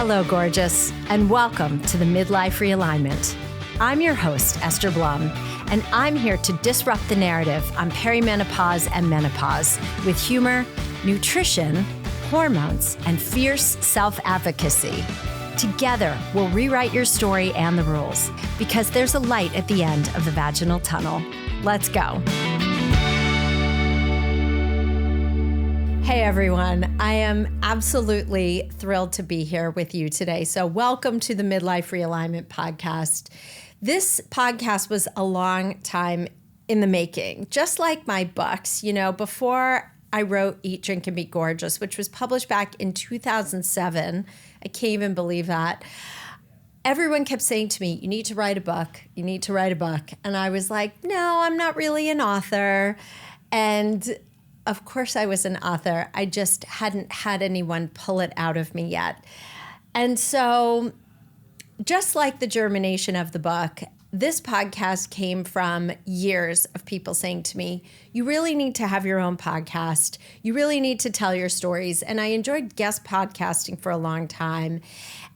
Hello, gorgeous, and welcome to the Midlife Realignment. I'm your host, Esther Blum, and I'm here to disrupt the narrative on perimenopause and menopause with humor, nutrition, hormones, and fierce self-advocacy. Together, we'll rewrite your story and the rules because there's a light at the end of the vaginal tunnel. Let's go. Hey everyone, I am absolutely thrilled to be here with you today. So welcome to the Midlife Realignment podcast. This podcast was a long time in the making, just like my books. You know, before I wrote Eat, Drink, and Be Gorgeous, which was published back in 2007, I can't even believe that. Everyone kept saying to me, you need to write a book, you need to write a book. And I was like, no, I'm not really an author. And of course I was an author. I just hadn't had anyone pull it out of me yet. And so just like the germination of the book, this podcast came from years of people saying to me, you really need to have your own podcast. You really need to tell your stories. And I enjoyed guest podcasting for a long time.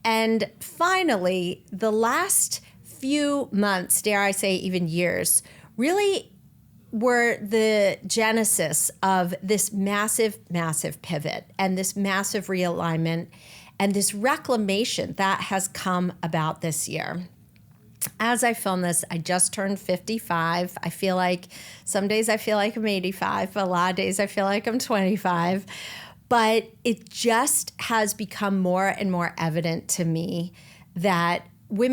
And finally, the last few months, dare I say even years, really were the genesis of this massive, massive pivot and this massive realignment and this reclamation that has come about this year. As I film this, I just turned 55. I feel like some days I feel like I'm 85, but a lot of days I feel like I'm 25. But it just has become more and more evident to me that we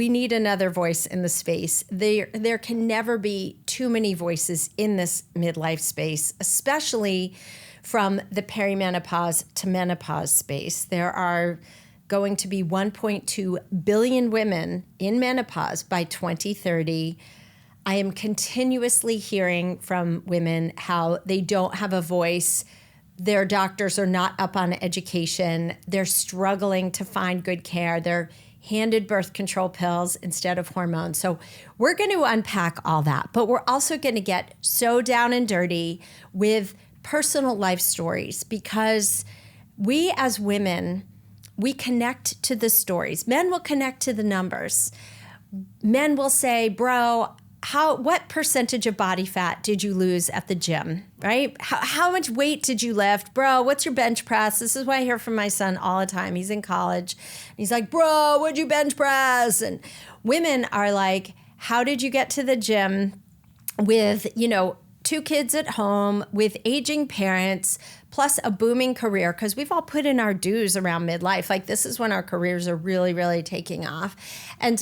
need another voice in the space. There can never be too many voices in this midlife space, especially from the perimenopause to menopause space. There are going to be 1.2 billion women in menopause by 2030. I am continuously hearing from women how they don't have a voice. Their doctors are not up on education. They're struggling to find good care. They're handed birth control pills instead of hormones. So we're going to unpack all that, but we're also going to get so down and dirty with personal life stories because we as women, we connect to the stories. Men will connect to the numbers. Men will say, bro, what percentage of body fat did you lose at the gym, right? How much weight did you lift? Bro, what's your bench press? This is what I hear from my son all the time. He's in college. He's like, bro, what'd you bench press? And women are like, how did you get to the gym with, 2 kids at home, with aging parents, plus a booming career, because we've all put in our dues around midlife. Like this is when our careers are really, really taking off.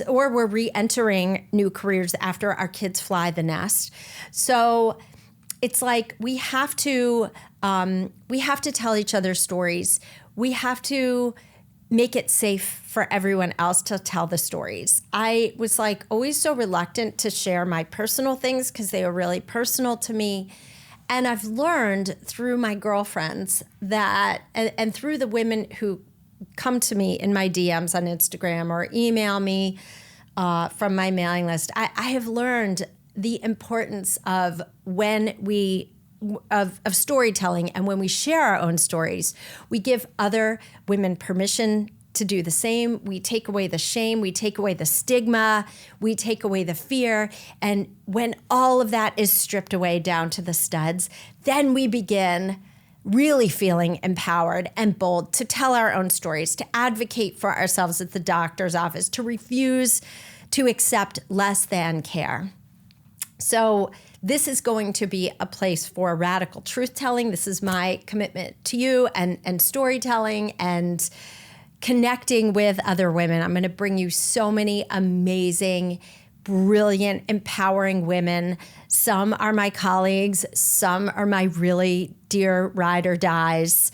Or we're re-entering new careers after our kids fly the nest. So it's like we have to tell each other stories. We have to make it safe for everyone else to tell the stories. I was like always so reluctant to share my personal things because they were really personal to me. And I've learned through my girlfriends that, and through the women who come to me in my DMs on Instagram or email me from my mailing list, I have learned the importance of of storytelling. And when we share our own stories, we give other women permission to do the same. We take away the shame, we take away the stigma, we take away the fear. And when all of that is stripped away down to the studs, then we begin really feeling empowered and bold to tell our own stories, to advocate for ourselves at the doctor's office, to refuse to accept less than care. So this is going to be a place for radical truth-telling. This is my commitment to you and storytelling and connecting with other women. I'm going to bring you so many amazing, brilliant, empowering women. Some are my colleagues. Some are my really dear ride or dies.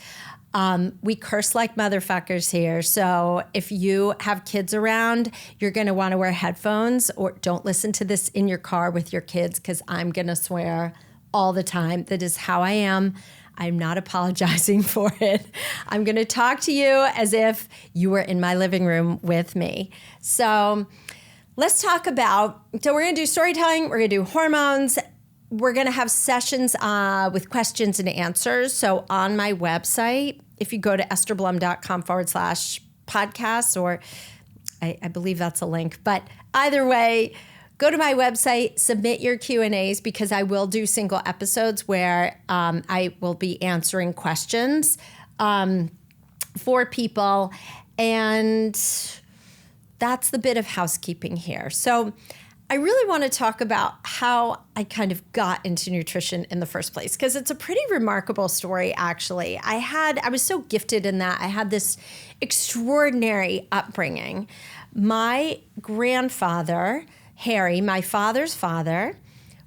We curse like motherfuckers here. So if you have kids around, you're going to want to wear headphones or don't listen to this in your car with your kids because I'm going to swear all the time. That is how I am. I'm not apologizing for it. I'm going to talk to you as if you were in my living room with me. So let's talk about, we're going to do storytelling, we're going to do hormones, we're going to have sessions with questions and answers. So on my website, if you go to estherblum.com/podcast, or I believe that's a link, but either way, go to my website, submit your Q&As, because I will do single episodes where I will be answering questions for people. And that's the bit of housekeeping here. So I really want to talk about how I kind of got into nutrition in the first place, because it's a pretty remarkable story, actually. I was so gifted in that I had this extraordinary upbringing. My grandfather, Harry, my father's father,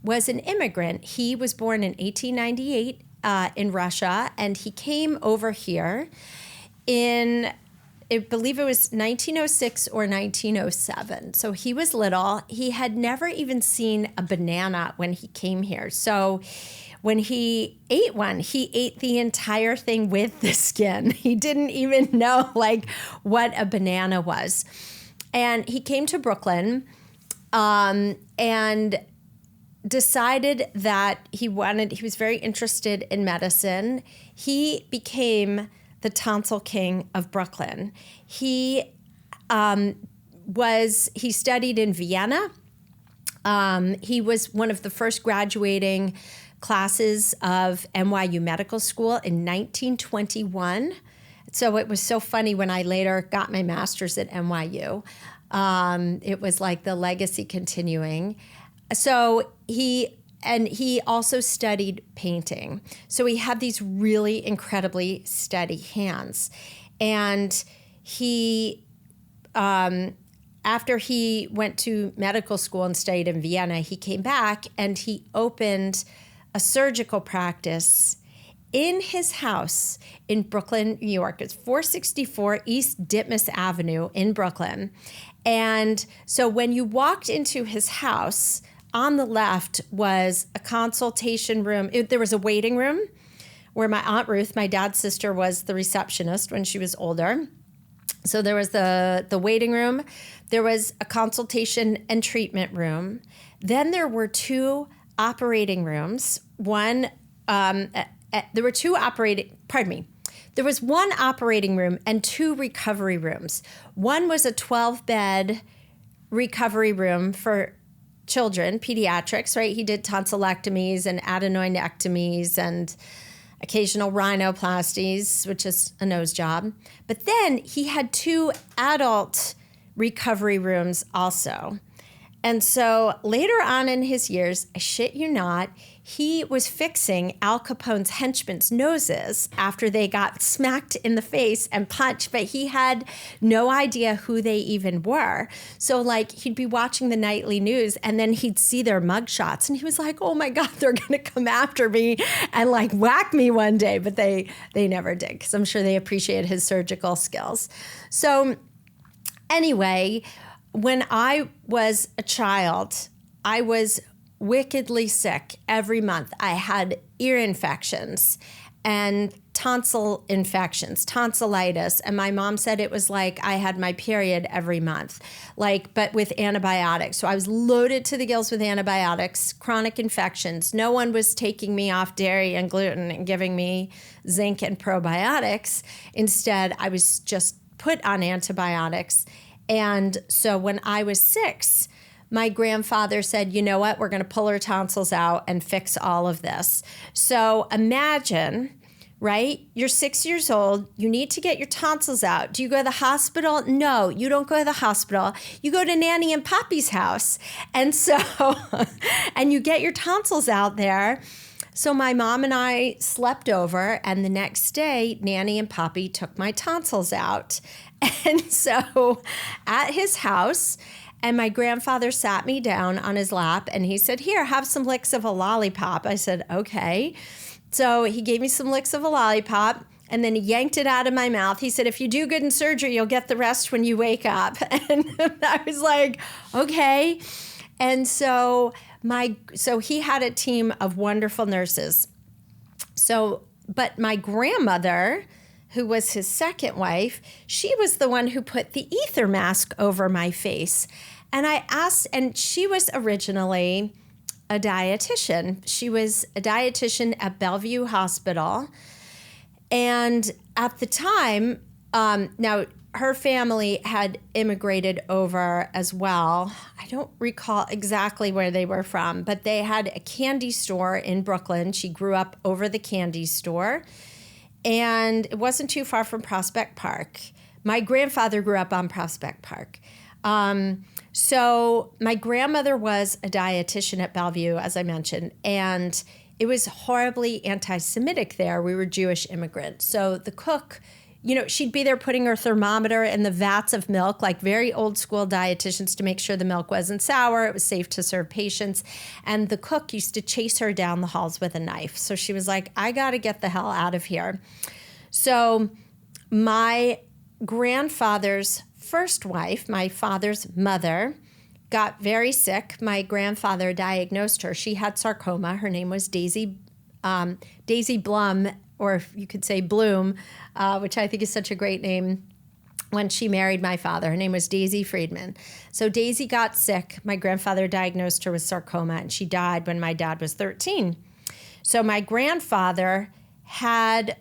was an immigrant. He was born in 1898 in Russia, and he came over here in, I believe it was 1906 or 1907. So he was little. He had never even seen a banana when he came here. So when he ate one, he ate the entire thing with the skin. He didn't even know what a banana was. And he came to Brooklyn and decided that he was very interested in medicine. He became the tonsil king of Brooklyn. He studied in Vienna. He was one of the first graduating classes of NYU Medical School in 1921. So it was so funny when I later got my master's at NYU. It was like the legacy continuing. So he also studied painting. So he had these really incredibly steady hands. And he, after he went to medical school and stayed in Vienna, he came back and he opened a surgical practice in his house in Brooklyn, New York. It's 464 East Ditmas Avenue in Brooklyn. And so when you walked into his house, on the left was a consultation room. There was a waiting room where my Aunt Ruth, my dad's sister, was the receptionist when she was older. So there was the waiting room. There was a consultation and treatment room. Then there were two operating rooms. There was one operating room and two recovery rooms. One was a 12-bed recovery room for children, pediatrics, right? He did tonsillectomies and adenoidectomies and occasional rhinoplasties, which is a nose job. But then he had two adult recovery rooms also. And so later on in his years, I shit you not, he was fixing Al Capone's henchmen's noses after they got smacked in the face and punched, but he had no idea who they even were. So he'd be watching the nightly news and then he'd see their mugshots and he was like, oh my God, they're going to come after me and whack me one day. But they never did, because I'm sure they appreciated his surgical skills. So anyway, when I was a child, I was wickedly sick every month. I had ear infections and tonsil infections, tonsillitis. And my mom said it was like I had my period every month, but with antibiotics. So I was loaded to the gills with antibiotics, chronic infections. No one was taking me off dairy and gluten and giving me zinc and probiotics. Instead, I was just put on antibiotics. And so when I was 6, my grandfather said, you know what, we're going to pull her tonsils out and fix all of this. So imagine, right? You're 6 years old. You need to get your tonsils out. Do you go to the hospital? No, you don't go to the hospital. You go to Nanny and Poppy's house. And so, and you get your tonsils out there. So my mom and I slept over, and the next day, Nanny and Poppy took my tonsils out. And so at his house, and my grandfather sat me down on his lap and he said, here, have some licks of a lollipop. I said, okay. So he gave me some licks of a lollipop and then he yanked it out of my mouth. He said, if you do good in surgery, you'll get the rest when you wake up. And I was like, okay. And so he had a team of wonderful nurses. But my grandmother, who was his second wife, she was the one who put the ether mask over my face. And I asked, and she was originally a dietitian. She was a dietitian at Bellevue Hospital. And at the time, now her family had immigrated over as well. I don't recall exactly where they were from, but they had a candy store in Brooklyn. She grew up over the candy store, and it wasn't too far from Prospect Park. My grandfather grew up on Prospect Park. So my grandmother was a dietitian at Bellevue, as I mentioned, and it was horribly anti-Semitic there. We were Jewish immigrants. So the cook, she'd be there putting her thermometer in the vats of milk, like very old school dietitians, to make sure the milk wasn't sour, it was safe to serve patients. And the cook used to chase her down the halls with a knife. So she was like, I got to get the hell out of here. So my grandfather's first wife, my father's mother, got very sick. My grandfather diagnosed her. She had sarcoma. Her name was Daisy Blum, or you could say Bloom, which I think is such a great name. When she married my father, her name was Daisy Friedman. So Daisy got sick. My grandfather diagnosed her with sarcoma, and she died when my dad was 13. So my grandfather had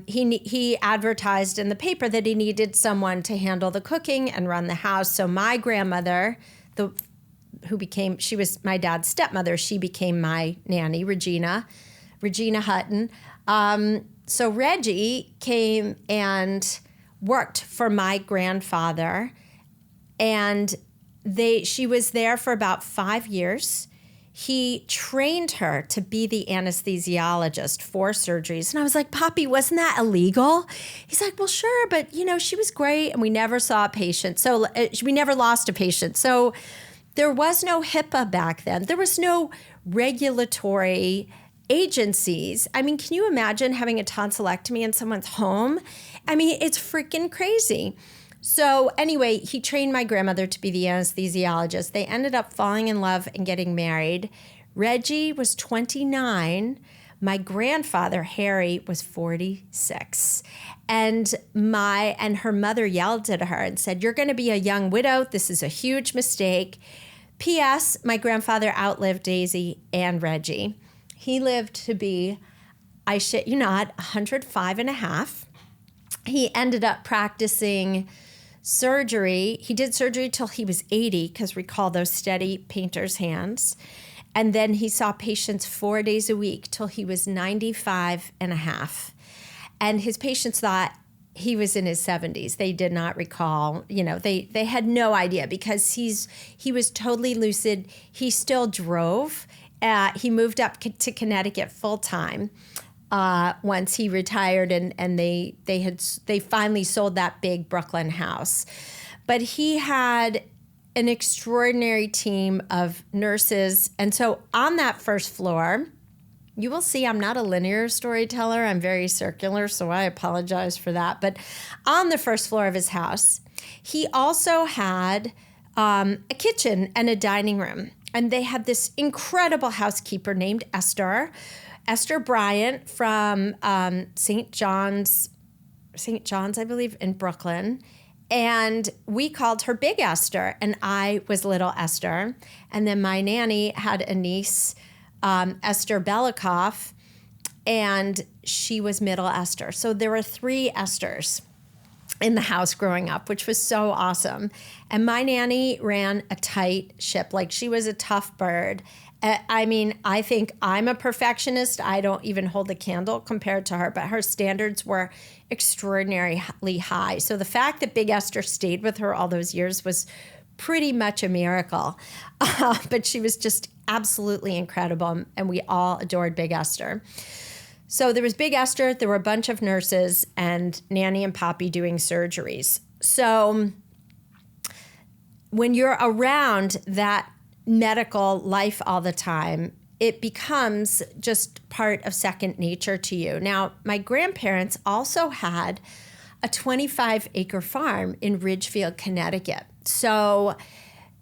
he advertised in the paper that he needed someone to handle the cooking and run the house. So my grandmother, she was my dad's stepmother, she became my nanny, Regina Hutton. So Reggie came and worked for my grandfather, and she was there for about 5 years. He trained her to be the anesthesiologist for surgeries. And I was like, Poppy, wasn't that illegal? He's like, well, sure, but she was great, and we never saw a patient. So we never lost a patient. So there was no HIPAA back then. There was no regulatory agencies. I mean, can you imagine having a tonsillectomy in someone's home? I mean, it's freaking crazy. So anyway, he trained my grandmother to be the anesthesiologist. They ended up falling in love and getting married. Reggie was 29. My grandfather, Harry, was 46. And her mother yelled at her and said, "You're going to be a young widow. This is a huge mistake." P.S. My grandfather outlived Daisy and Reggie. He lived to be, I shit you not, 105 and a half. He ended up practicing surgery. He did surgery till he was 80, because recall those steady painter's hands. And then he saw patients 4 days a week till he was 95 and a half. And his patients thought he was in his 70s. They did not recall, they had no idea, because he was totally lucid. He still drove. He moved up to Connecticut full time. Once he retired, and they finally sold that big Brooklyn house. But he had an extraordinary team of nurses. And so on that first floor, you will see I'm not a linear storyteller. I'm very circular, so I apologize for that. But on the first floor of his house, he also had a kitchen and a dining room. And they had this incredible housekeeper named Esther Bryant from St. John's, I believe, in Brooklyn. And we called her Big Esther, and I was Little Esther. And then my nanny had a niece, Esther Belikoff, and she was Middle Esther. So there were 3 Esthers in the house growing up, which was so awesome. And my nanny ran a tight ship. Like, she was a tough bird. I mean, I think I'm a perfectionist. I don't even hold a candle compared to her, but her standards were extraordinarily high. So the fact that Big Esther stayed with her all those years was pretty much a miracle. But she was just absolutely incredible, and we all adored Big Esther. So there was Big Esther, there were a bunch of nurses, and Nanny and Poppy doing surgeries. So when you're around that medical life all the time, it becomes just part of second nature to you. Now, my grandparents also had a 25-acre farm in Ridgefield, Connecticut. So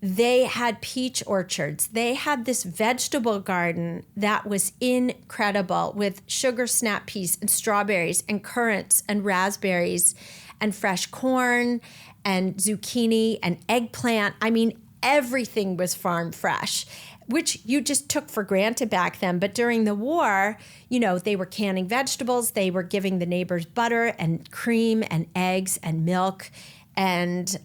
they had peach orchards. They had this vegetable garden that was incredible, with sugar snap peas and strawberries and currants and raspberries and fresh corn and zucchini and eggplant. I mean, everything was farm fresh. which you just took for granted back then. But during the war, they were canning vegetables. They were giving the neighbors butter and cream and eggs and milk, and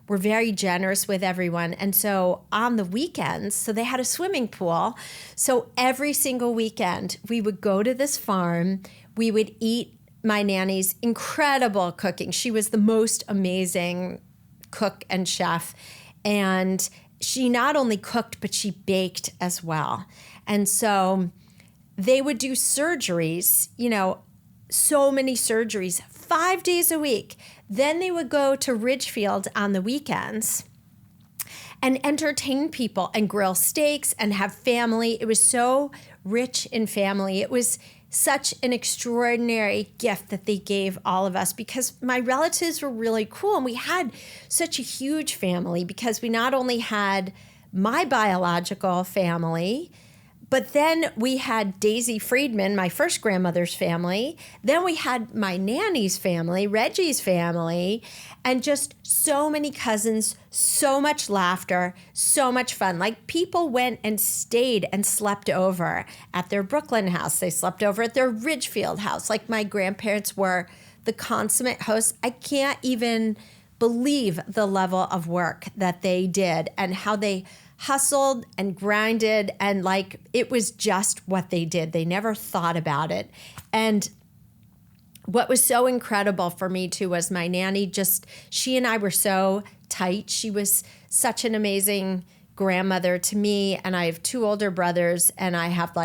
were very generous with everyone. And so on the weekends, so they had a swimming pool. So every single weekend, we would go to this farm. We would eat my nanny's incredible cooking. She was the most amazing cook and chef. And she not only cooked, but she baked as well. And so they would do surgeries, so many surgeries, 5 days a week. Then they would go to Ridgefield on the weekends and entertain people and grill steaks and have family. It was so rich in family. It was such an extraordinary gift that they gave all of us, because my relatives were really cool. And we had such a huge family, because we not only had my biological family, but then we had Daisy Friedman, my first grandmother's family. Then we had my nanny's family, Reggie's family, and just so many cousins, so much laughter, so much fun. Like, people went and stayed and slept over at their Brooklyn house. They slept over at their Ridgefield house. Like, my grandparents were the consummate hosts. I can't even believe the level of work that they did and how they hustled and grinded, and it was just what they did. They never thought about it. And what was so incredible for me too was my nanny, she and I were so tight. She was such an amazing grandmother to me, and I have 2 older brothers, and I have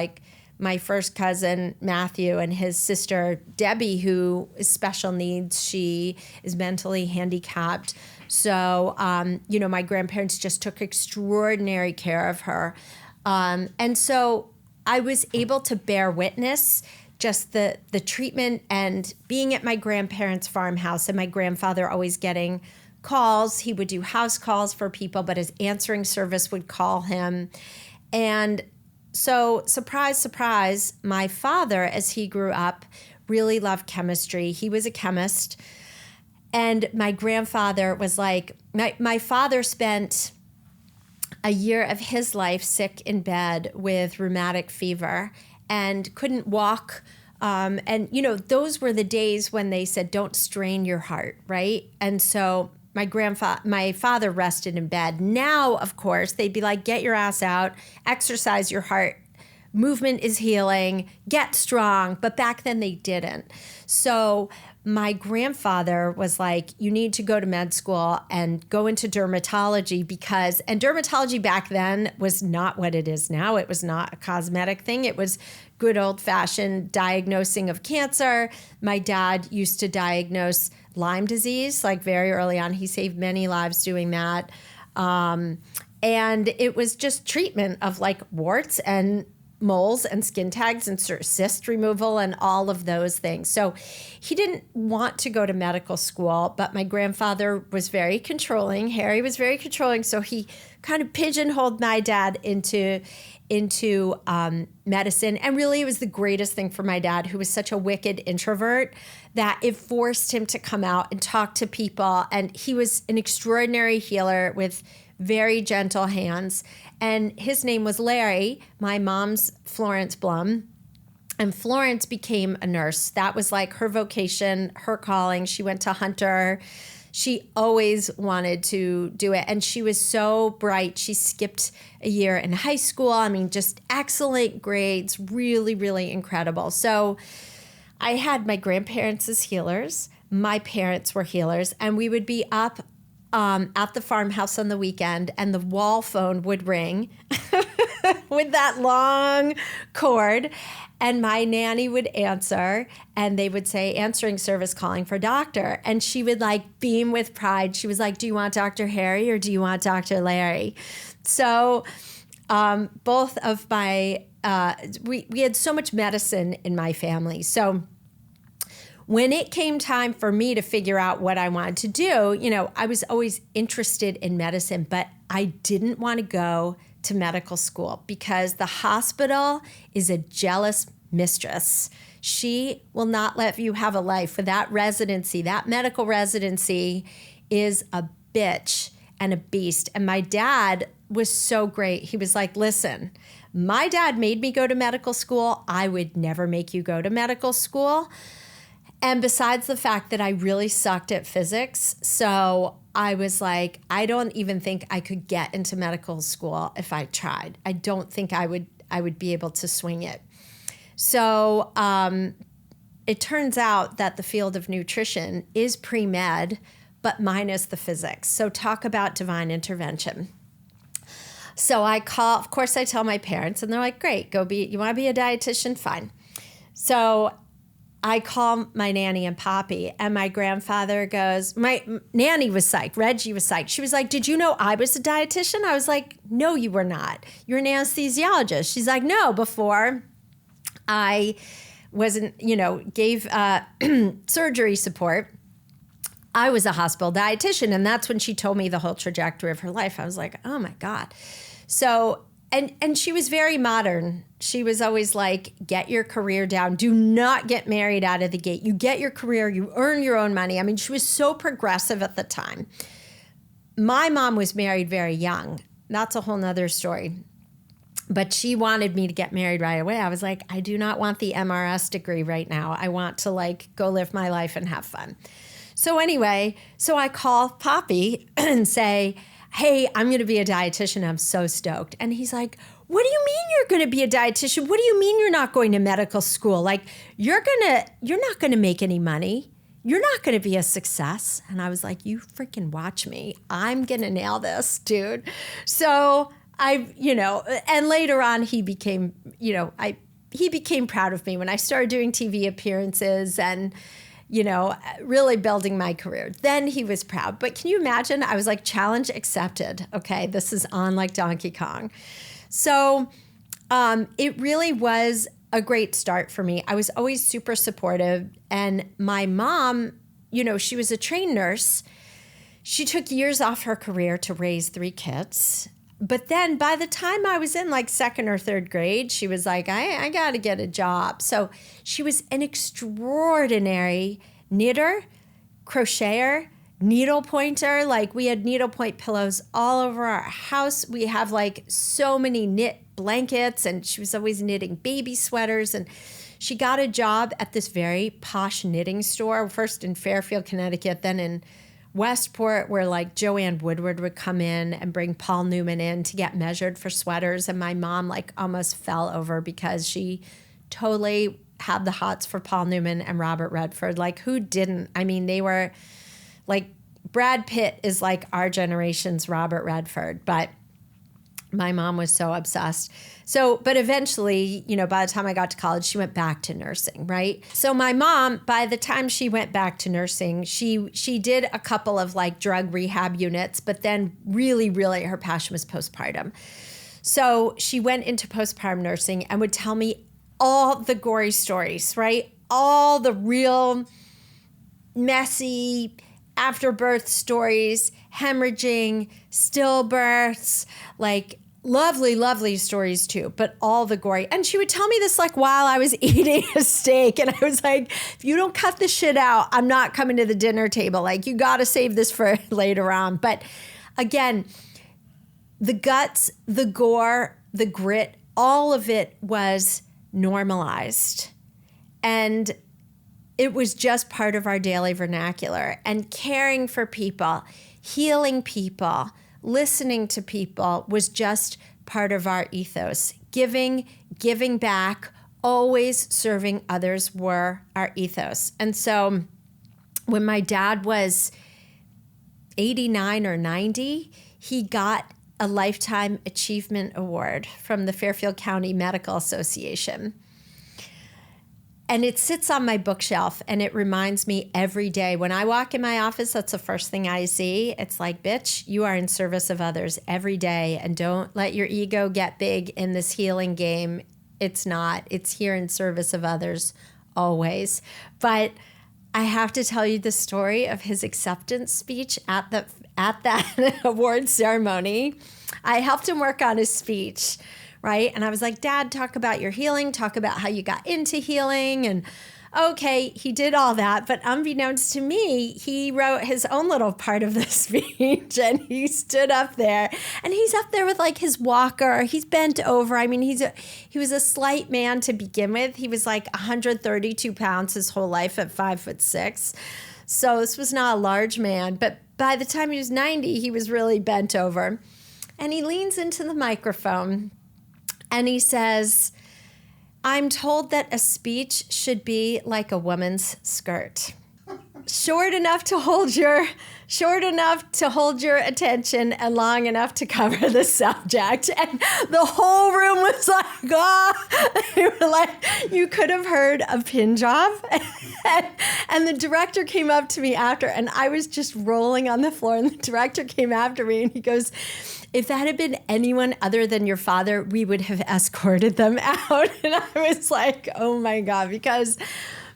my first cousin, Matthew, and his sister, Debbie, who is special needs. She is mentally handicapped. So, my grandparents just took extraordinary care of her. And so I was able to bear witness just the treatment, and being at my grandparents' farmhouse, and my grandfather always getting calls. He would do house calls for people, but his answering service would call him. And so, surprise, surprise, my father, as he grew up, really loved chemistry. He was a chemist. And my grandfather was my father spent a year of his life sick in bed with rheumatic fever and couldn't walk. Those were the days when they said, don't strain your heart, right? And so my father rested in bed. Now, of course, they'd be like, get your ass out, exercise your heart. Movement is healing, get strong. But back then they didn't. So my grandfather was like, you need to go to med school and go into dermatology, and dermatology back then was not what it is now. It was not a cosmetic thing. It was good old-fashioned diagnosing of cancer. My dad used to diagnose Lyme disease, very early on. He saved many lives doing that. And it was just treatment of warts and moles and skin tags and cyst removal and all of those things. So he didn't want to go to medical school, but my grandfather was very controlling. Harry was very controlling. So he kind of pigeonholed my dad into medicine. And really, it was the greatest thing for my dad, who was such a wicked introvert, that it forced him to come out and talk to people. And he was an extraordinary healer with very gentle hands. And his name was Larry, my mom's Florence Blum. And Florence became a nurse. That was her vocation, her calling. She went to Hunter. She always wanted to do it. And she was so bright. She skipped a year in high school. Just excellent grades, really, really incredible. So I had my grandparents as healers. My parents were healers. And we would be up at the farmhouse on the weekend, and the wall phone would ring with that long cord, and my nanny would answer, and they would say, answering service calling for doctor. And she would beam with pride. She was like, do you want Dr. Harry or do you want Dr. Larry? So both of my, we had so much medicine in my family. So when it came time for me to figure out what I wanted to do, I was always interested in medicine, but I didn't want to go to medical school because the hospital is a jealous mistress. She will not let you have a life. For that residency, that medical residency is a bitch and a beast. And my dad was so great. He was like, listen, my dad made me go to medical school. I would never make you go to medical school. And besides the fact that I really sucked at physics, so I was like, I don't even think I could get into medical school if I tried. I don't think I would be able to swing it. So it turns out that the field of nutrition is pre-med, but minus the physics. So talk about divine intervention. So I call, of course I tell my parents, and they're like, great, you want to be a dietitian? Fine. So I call my nanny and poppy, and my grandfather goes, my nanny was psyched, Reggie was psyched. She was like, did you know I was a dietitian? I was like, no, you were not. You're an anesthesiologist. She's like, no, before I wasn't, gave surgery support, I was a hospital dietitian. And that's when she told me the whole trajectory of her life. I was like, oh my God. So, and she was very modern. She was always like, get your career down. Do not get married out of the gate. You get your career, you earn your own money. I mean, she was so progressive at the time. My mom was married very young. That's a whole nother story. But she wanted me to get married right away. I was like, I do not want the MRS degree right now. I want to go live my life and have fun. So anyway, I call Poppy and say, hey, I'm going to be a dietitian. I'm so stoked. And he's like, what do you mean you're going to be a dietitian? What do you mean you're not going to medical school? You're not going to make any money. You're not going to be a success. And I was like, you freaking watch me. I'm going to nail this, dude. So and later on he became, he became proud of me when I started doing TV appearances and, really building my career. Then he was proud. But can you imagine? I was like, challenge accepted. Okay, this is on like Donkey Kong. So it really was a great start for me. I was always super supportive. And my mom, she was a trained nurse. She took years off her career to raise 3 kids. But then by the time I was in like 2nd or 3rd grade, she was like, I got to get a job. So she was an extraordinary knitter, crocheter, needle pointer. We had needlepoint pillows all over our house. We have so many knit blankets, and she was always knitting baby sweaters. And she got a job at this very posh knitting store, first in Fairfield, Connecticut, then in Westport, where Joanne Woodward would come in and bring Paul Newman in to get measured for sweaters. And my mom almost fell over because she totally had the hots for Paul Newman and Robert Redford. Who didn't? I mean, they were Brad Pitt is our generation's Robert Redford, but my mom was so obsessed. So, but eventually, by the time I got to college, she went back to nursing, right? So my mom, by the time she went back to nursing, she did a couple of drug rehab units, but then really, really her passion was postpartum. So she went into postpartum nursing and would tell me all the gory stories, right? All the real messy afterbirth stories, hemorrhaging, stillbirths, lovely, lovely stories too, but all the gory. And she would tell me this while I was eating a steak. And I was like, if you don't cut this shit out, I'm not coming to the dinner table. You got to save this for later on. But again, the guts, the gore, the grit, all of it was normalized. And it was just part of our daily vernacular. And caring for people, healing people, listening to people was just part of our ethos. Giving back, always serving others were our ethos. And so when my dad was 89 or 90, he got a Lifetime Achievement Award from the Fairfield County Medical Association. And it sits on my bookshelf, and it reminds me every day. When I walk in my office, that's the first thing I see. It's like, bitch, you are in service of others every day, and don't let your ego get big in this healing game. It's not. It's here in service of others always. But I have to tell you the story of his acceptance speech at that award ceremony. I helped him work on his speech. Right? And I was like, Dad, talk about your healing, talk about how you got into healing. And okay, he did all that, but unbeknownst to me, he wrote his own little part of the speech, and he stood up there, and he's up there with like his walker. He's bent over. I mean, he was a slight man to begin with. He was like 132 pounds his whole life at 5'6". So this was not a large man, but by the time he was 90, he was really bent over. And he leans into the microphone and he says, I'm told that a speech should be like a woman's skirt. Short enough to hold your attention and long enough to cover the subject. And the whole room was like, they were like, you could have heard a pin drop. And the director came up to me after, and I was just rolling on the floor, and the director came after me and he goes, if that had been anyone other than your father, we would have escorted them out. And I was like, oh my God, because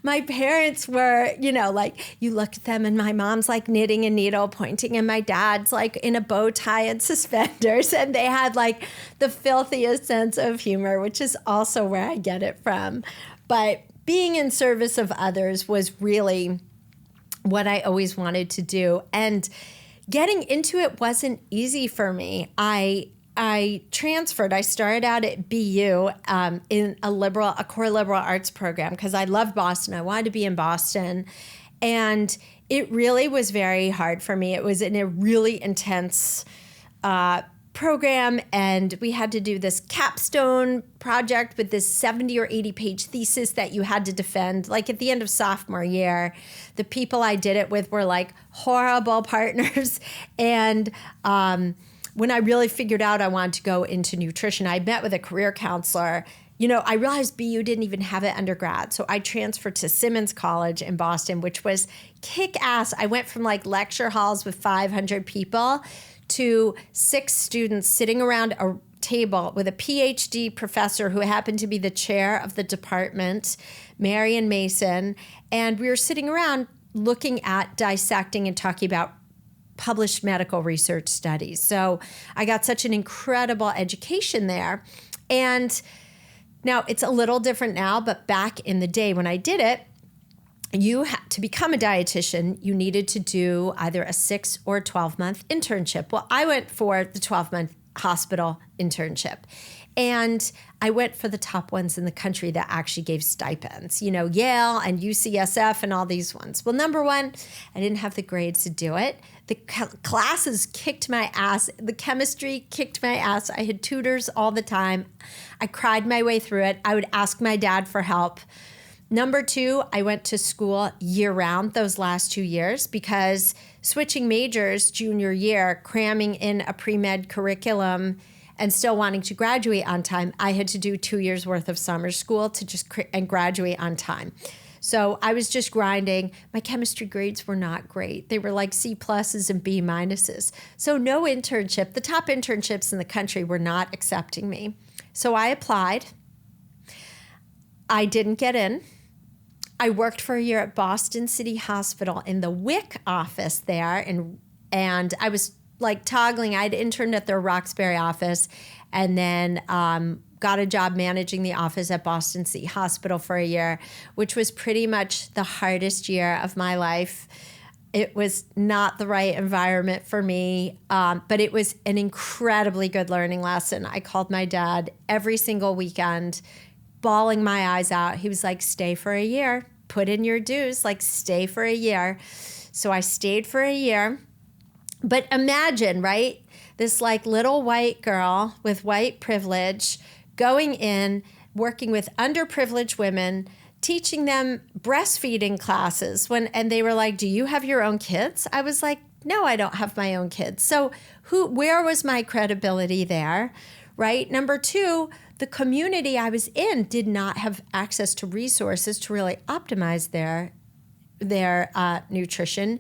my parents were, like you look at them and my mom's like knitting a needle pointing and my dad's like in a bow tie and suspenders. And they had like the filthiest sense of humor, which is also where I get it from. But being in service of others was really what I always wanted to do. And getting into it wasn't easy for me. I transferred. I started out at BU in a core liberal arts program because I loved Boston. I wanted to be in Boston. And it really was very hard for me. It was in a really intense program, and we had to do this capstone project with this 70 or 80 page thesis that you had to defend. Like at the end of sophomore year, the people I did it with were like horrible partners. And when I really figured out I wanted to go into nutrition, I met with a career counselor. I realized BU didn't even have it undergrad. So I transferred to Simmons College in Boston, which was kick-ass. I went from like lecture halls with 500 people to 6 students sitting around a table with a PhD professor who happened to be the chair of the department, Marion Mason. And we were sitting around looking at dissecting and talking about published medical research studies. So I got such an incredible education there. And now it's a little different now, but back in the day when I did it, to become a dietitian, you needed to do either a 6 or 12-month internship. Well, I went for the 12-month hospital internship. And I went for the top ones in the country that actually gave stipends, Yale and UCSF and all these ones. Well, number one, I didn't have the grades to do it. The classes kicked my ass. The chemistry kicked my ass. I had tutors all the time. I cried my way through it. I would ask my dad for help. Number two, I went to school year-round those last 2 years because switching majors junior year, cramming in a pre-med curriculum, and still wanting to graduate on time, I had to do 2 years worth of summer school to and graduate on time. So I was just grinding. My chemistry grades were not great. They were like C pluses and B minuses. So no internship. The top internships in the country were not accepting me. So I applied. I didn't get in. I worked for a year at Boston City Hospital in the WIC office there, and I was like toggling. I'd interned at their Roxbury office and then got a job managing the office at Boston City Hospital for a year, which was pretty much the hardest year of my life. It was not the right environment for me, but it was an incredibly good learning lesson. I called my dad every single weekend, bawling my eyes out. He was like, stay for a year, put in your dues, like stay for a year. So I stayed for a year. But imagine, right? This like little white girl with white privilege going in, working with underprivileged women, teaching them breastfeeding classes and they were like, do you have your own kids? I was like, no, I don't have my own kids. So where was my credibility there, right? Number two, the community I was in did not have access to resources to really optimize their nutrition.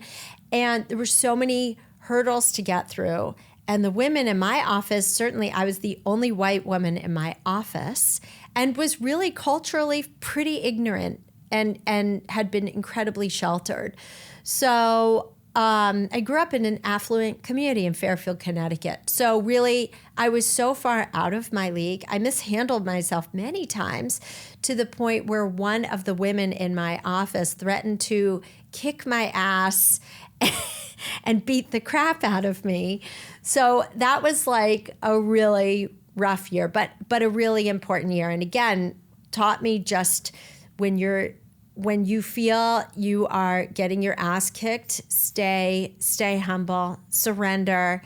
And there were so many hurdles to get through. And the women in my office, certainly I was the only white woman in my office and was really culturally pretty ignorant and had been incredibly sheltered. So I grew up in an affluent community in Fairfield, Connecticut. So really, I was so far out of my league. I mishandled myself many times to the point where one of the women in my office threatened to kick my ass and beat the crap out of me. So that was like a really rough year, but a really important year. And again, taught me just when you feel you are getting your ass kicked, stay humble, surrender,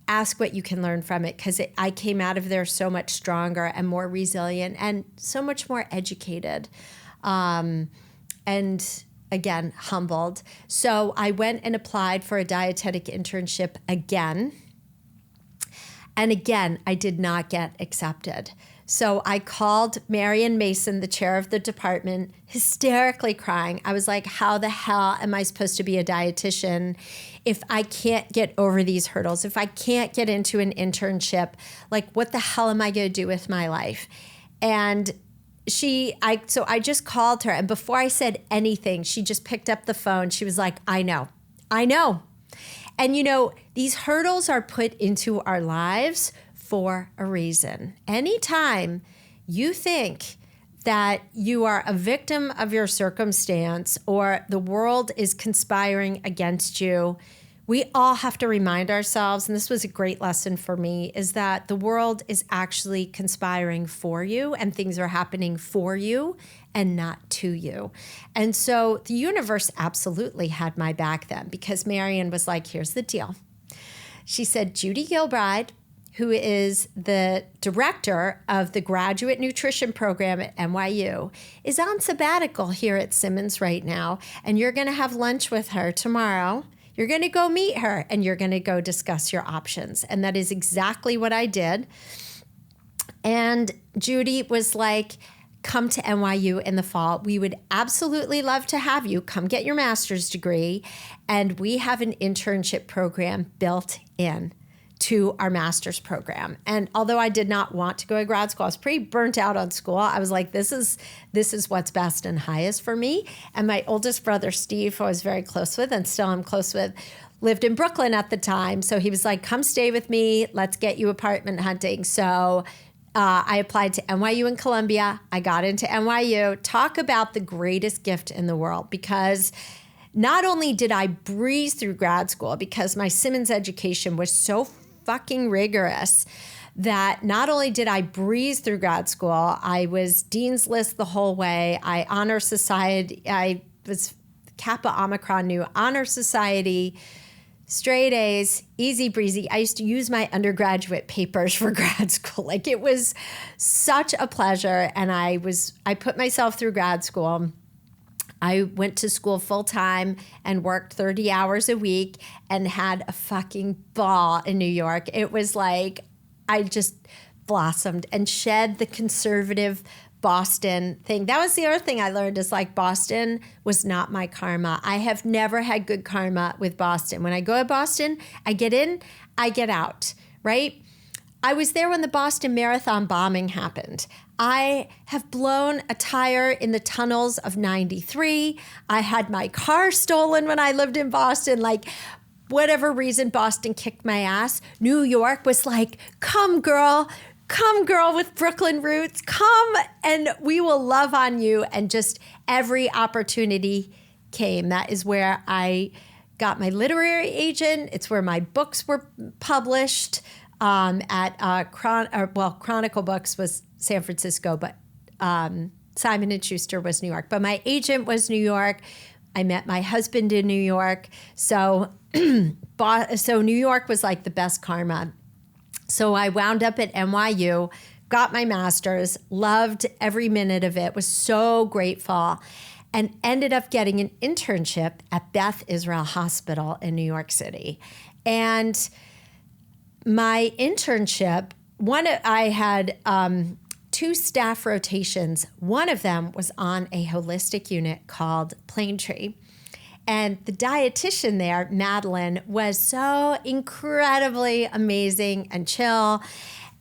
ask what you can learn from it. Because I came out of there so much stronger and more resilient and so much more educated. And again, humbled. So I went and applied for a dietetic internship again. And again, I did not get accepted. So I called Marion Mason, the chair of the department, hysterically crying. I was like, how the hell am I supposed to be a dietitian if I can't get over these hurdles? If I can't get into an internship, like what the hell am I going to do with my life? And so I just called her. And before I said anything, she just picked up the phone. She was like, I know. And these hurdles are put into our lives for a reason. Anytime you think that you are a victim of your circumstance or the world is conspiring against you, we all have to remind ourselves, and this was a great lesson for me, is that the world is actually conspiring for you and things are happening for you and not to you. And so the universe absolutely had my back then because Marion was like, here's the deal. She said, Judy Gilbride, who is the director of the graduate nutrition program at NYU, is on sabbatical here at Simmons right now, and you're going to have lunch with her tomorrow. You're going to go meet her, and you're going to go discuss your options. And that is exactly what I did. And Judy was like, come to NYU in the fall. We would absolutely love to have you. Come get your master's degree. And we have an internship program built in to our master's program. And although I did not want to go to grad school, I was pretty burnt out on school. I was like, this is what's best and highest for me. And my oldest brother, Steve, who I was very close with and still am close with, lived in Brooklyn at the time. So he was like, come stay with me. Let's get you apartment hunting. So I applied to NYU in Columbia. I got into NYU. Talk about the greatest gift in the world, because not only did I breeze through grad school because my Simmons education was so fucking rigorous that not only did I breeze through grad school, I was Dean's List the whole way. I honor society. I was Kappa Omicron Nu honor society, straight A's, easy breezy. I used to use my undergraduate papers for grad school. Like, it was such a pleasure. And I put myself through grad school. I went to school full time and worked 30 hours a week and had a fucking ball in New York. It was like I just blossomed and shed the conservative Boston thing. That was the other thing I learned, is like Boston was not my karma. I have never had good karma with Boston. When I go to Boston, I get in, I get out, right? I was there when the Boston Marathon bombing happened. I have blown a tire in the tunnels of 93. I had my car stolen when I lived in Boston. Like, whatever reason, Boston kicked my ass. New York was like, come girl with Brooklyn roots, come and we will love on you. And just every opportunity came. That is where I got my literary agent. It's where my books were published. Chronicle Books was San Francisco, but Simon & Schuster was New York. But my agent was New York. I met my husband in New York. So, so New York was like the best karma. So I wound up at NYU, got my master's, loved every minute of it, was so grateful, and ended up getting an internship at Beth Israel Hospital in New York City. And my internship, I had 2 staff rotations. One of them was on a holistic unit called Plaintree. And the dietitian there, Madeline, was so incredibly amazing and chill.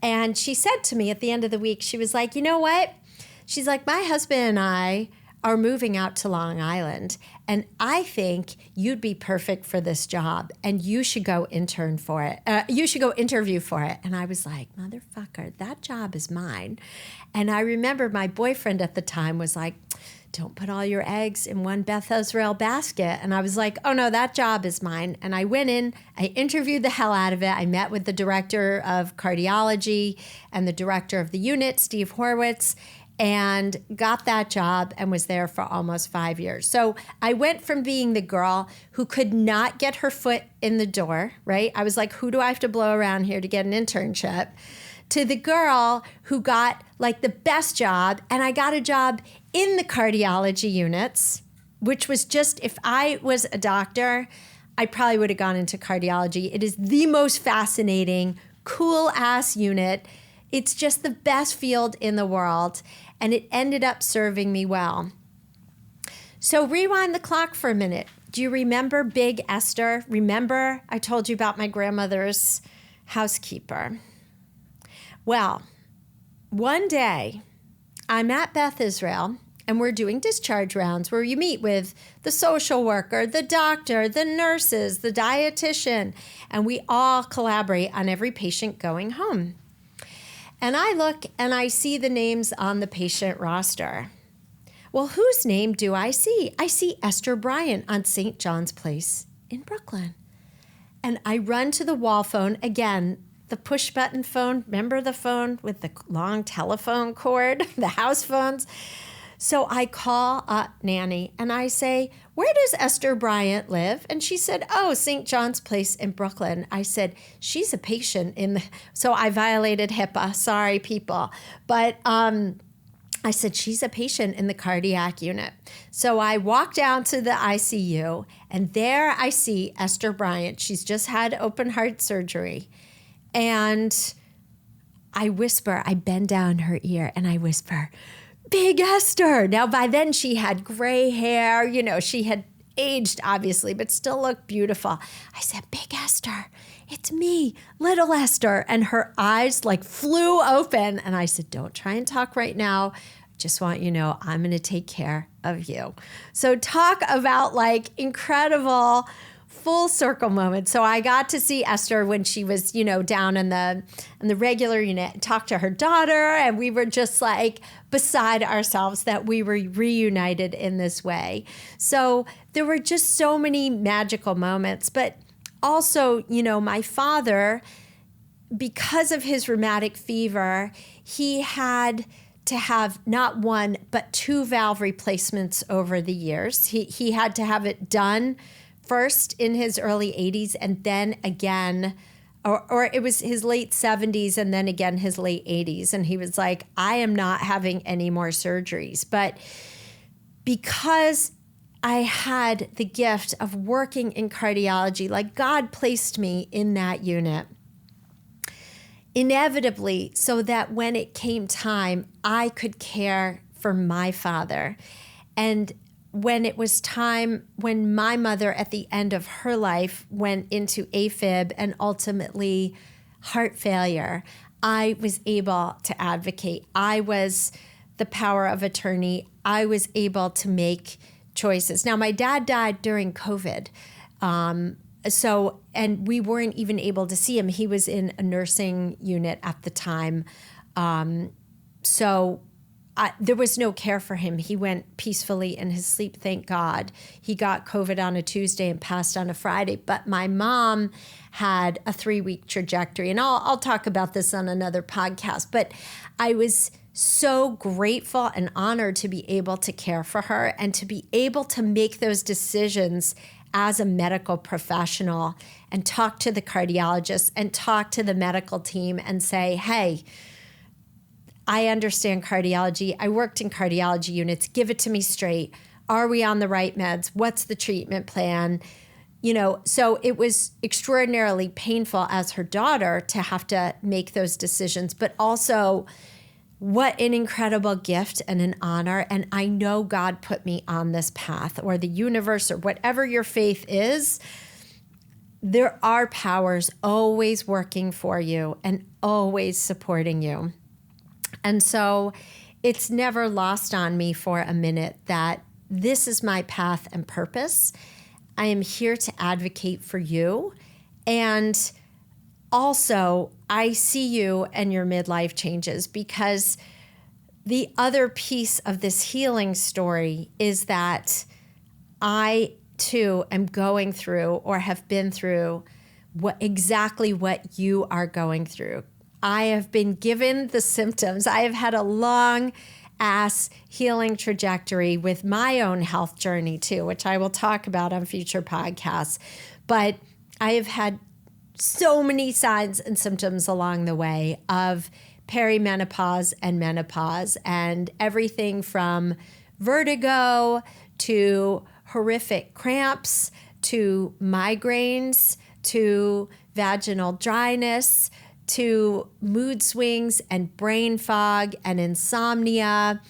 And she said to me at the end of the week, she was like, you know what? She's like, my husband and I are moving out to Long Island, and I think you'd be perfect for this job, and you should go intern for it. You should go interview for it. And I was like, motherfucker, that job is mine. And I remember my boyfriend at the time was like, don't put all your eggs in one Beth Israel basket. And I was like, oh no, that job is mine. And I went in, I interviewed the hell out of it. I met with the director of cardiology and the director of the unit, Steve Horwitz, and got that job and was there for almost 5 years. So I went from being the girl who could not get her foot in the door, right? I was like, who do I have to blow around here to get an internship? To the girl who got like the best job, and I got a job in the cardiology units, which was just, if I was a doctor, I probably would have gone into cardiology. It is the most fascinating, cool ass unit. It's just the best field in the world, and it ended up serving me well. So rewind the clock for a minute. Do you remember Big Esther? Remember I told you about my grandmother's housekeeper? Well, one day I'm at Beth Israel, and we're doing discharge rounds where you meet with the social worker, the doctor, the nurses, the dietitian, and we all collaborate on every patient going home. And I look and I see the names on the patient roster. Well, whose name do I see? I see Esther Bryant on St. John's Place in Brooklyn. And I run to the wall phone again, the push button phone. Remember the phone with the long telephone cord, the house phones? So I call up Nanny and I say, where does Esther Bryant live? And she said, oh, St. John's Place in Brooklyn. I said, she's a patient in the, so I violated HIPAA. Sorry, people. But I said, she's a patient in the cardiac unit. So I walk down to the ICU, and there I see Esther Bryant. She's just had open heart surgery. And I whisper, I bend down her ear and I whisper, Big Esther. Now, by then she had gray hair. You know, she had aged, obviously, but still looked beautiful. I said, Big Esther, it's me, little Esther. And her eyes like flew open. And I said, don't try and talk right now. Just want you to know I'm going to take care of you. So talk about like incredible full circle moment. So I got to see Esther when she was, you know, down in the regular unit, and talk to her daughter, and we were just like beside ourselves that we were reunited in this way. So there were just so many magical moments. But also, you know, my father, because of his rheumatic fever, he had to have not one, but 2 valve replacements over the years. He had to have it done first in his early 80s and then again, or it was his late 70s and then again his late 80s. And he was like, I am not having any more surgeries. But because I had the gift of working in cardiology, like God placed me in that unit, inevitably, so that when it came time, I could care for my father. And when it was time, when my mother at the end of her life went into AFib and ultimately heart failure, I was able to advocate. I was the power of attorney. I was able to make choices. Now, my dad died during COVID. And we weren't even able to see him. He was in a nursing unit at the time. There was no care for him. He went peacefully in his sleep, thank God. He got COVID on a Tuesday and passed on a Friday. But my mom had a 3-week trajectory. And I'll talk about this on another podcast. But I was so grateful and honored to be able to care for her and to be able to make those decisions as a medical professional and talk to the cardiologist and talk to the medical team and say, hey, I understand cardiology. I worked in cardiology units. Give it to me straight. Are we on the right meds? What's the treatment plan? You know, so it was extraordinarily painful as her daughter to have to make those decisions, but also what an incredible gift and an honor. And I know God put me on this path, or the universe, or whatever your faith is. There are powers always working for you and always supporting you. And so it's never lost on me for a minute that this is my path and purpose. I am here to advocate for you. And also, I see you and your midlife changes, because the other piece of this healing story is that I too am going through or have been through exactly what you are going through. I have been given the symptoms. I have had a long ass healing trajectory with my own health journey too, which I will talk about on future podcasts. But I have had so many signs and symptoms along the way of perimenopause and menopause, and everything from vertigo to horrific cramps to migraines to vaginal dryness to mood swings and brain fog and insomnia,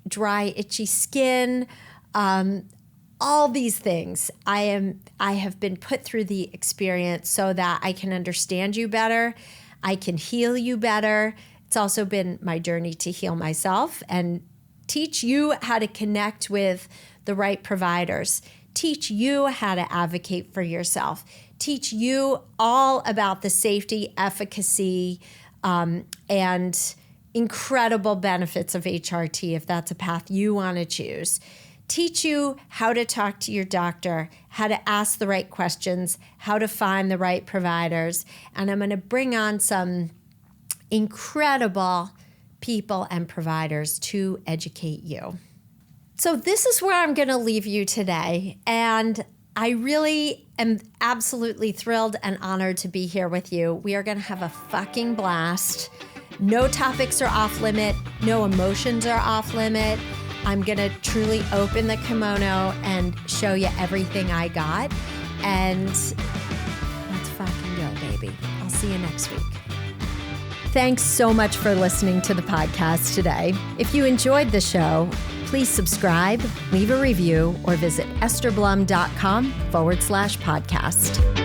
dry, itchy skin, all these things. I have been put through the experience so that I can understand you better. I can heal you better. It's also been my journey to heal myself and teach you how to connect with the right providers, teach you how to advocate for yourself, teach you all about the safety, efficacy, and incredible benefits of HRT if that's a path you want to choose. Teach you how to talk to your doctor, how to ask the right questions, how to find the right providers. And I'm going to bring on some incredible people and providers to educate you. So this is where I'm going to leave you today. And I really am absolutely thrilled and honored to be here with you. We are going to have a fucking blast. No topics are off limit. No emotions are off limit. I'm going to truly open the kimono and show you everything I got. And let's fucking go, baby. I'll see you next week. Thanks so much for listening to the podcast today. If you enjoyed the show, please subscribe, leave a review, or visit estherblum.com/podcast.